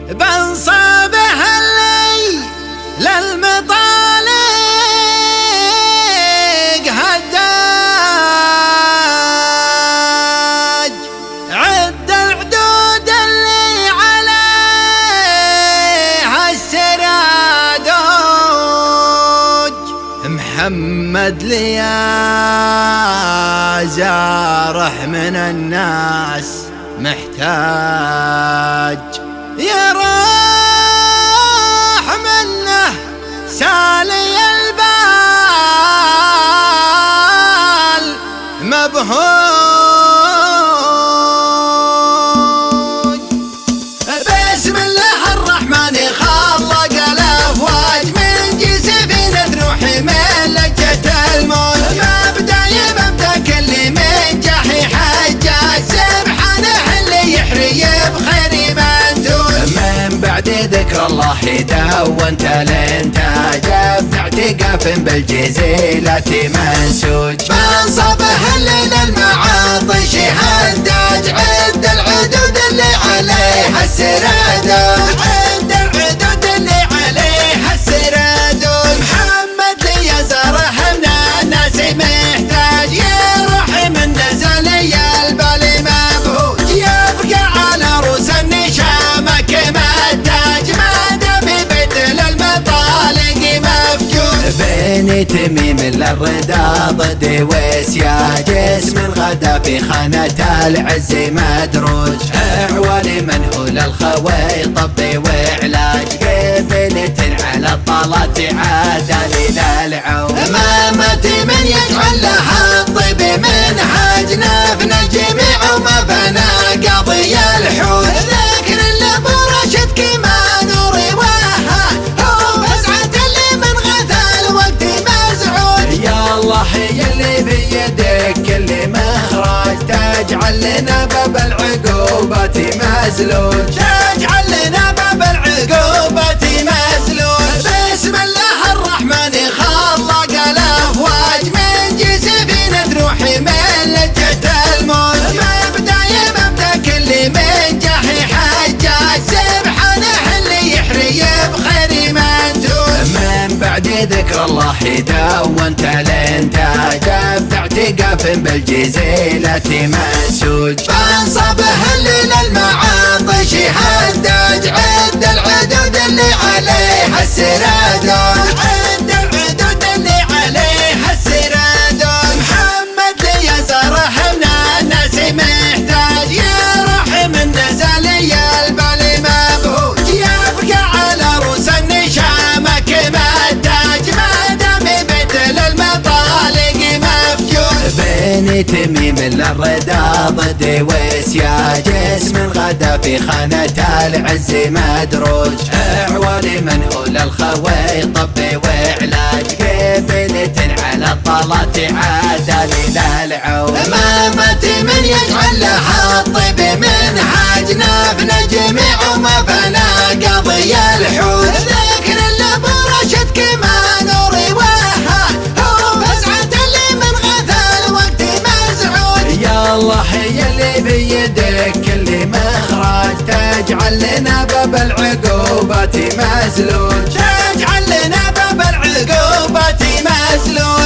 بنصبح الليل للمطالق هداج، عد العدود اللي عليها السرادوج. محمد ليا جارح من الناس محتاج، يروح منه سالي البال مبهوج. بسم الله الرحمن خلق الافواج، من جسفين نوح من لجة الموج. مبدا كل من جحي حجاج، سبحانه اللي يحري بخير منتوج. من بعد ذكر الله دونت الانتاج، باعتقاف بالجزيلة منسوج. بنصبح الليل المعاطش هداج، عد العدود اللي عليها السرادوج، عد العدود اللي عليها السرادوج. محمد لي زرح من الناس محتاج، يروح من نزلي البال مبهوج. يبقى على روس النشامة كما التاج، ما دام بيت للمطالق مفجوج. بين تميم للرضا ضد وسياج، اسم الغدا في خانة العز مدروج. اعوال من هو للخويطب وعلاج، قبلة على الطلات عادل للعوج. امامة من يجعل لها الطيب منهاج، نفنا جميع وما فنا قضي الحوج. ذكر اللي برشد كما نوري وها، هو فزعة اللي من غثى الوقت مزعوج. يا الله يا اللي بيدك كل مخرج، تجعل لنا باب العقوبة مسلوج، تجعل لنا باب العقوبة مسلوج. بسم الله الرحمن خلق الافواج، من جسفين نوح من لجة الموج. مبدا كل من جحي حجاج، سبحانه اللي يحري بخير منتوج. من بعد ذكر الله دونت الانتاج، باعتقاف بالجزيلة منسوج. بنصبح الليل المعاطش هداج، عد العدود اللي عليها السرادوج، عد العدود اللي عليها السرادوج. محمد لي زرح من الناس محتاج، يروح من نزلي البال مبهوج. يبقى على روس النشامة كما التاج، ما دام بيت للمطالق مفجوج. بين تميم للرضا ضد وسياج، اسم الغدا في خانة العز مدروج. اعوال من هو للخويطب وعلاج، قبلة على الطلات عادل للعوج. امامة من يجعل لها الطيب منهاج، نفنا جميع وما فنا قضي الحوج. ذكر اللي برشد كما نوري وها، هو فزعة اللي من غثى الوقت مزعوج. يا الله يا اللي بيدك كل مخرج، تجعل لنا باب العقوبة مسلوج، تجعل لنا باب العقوبة مسلوج.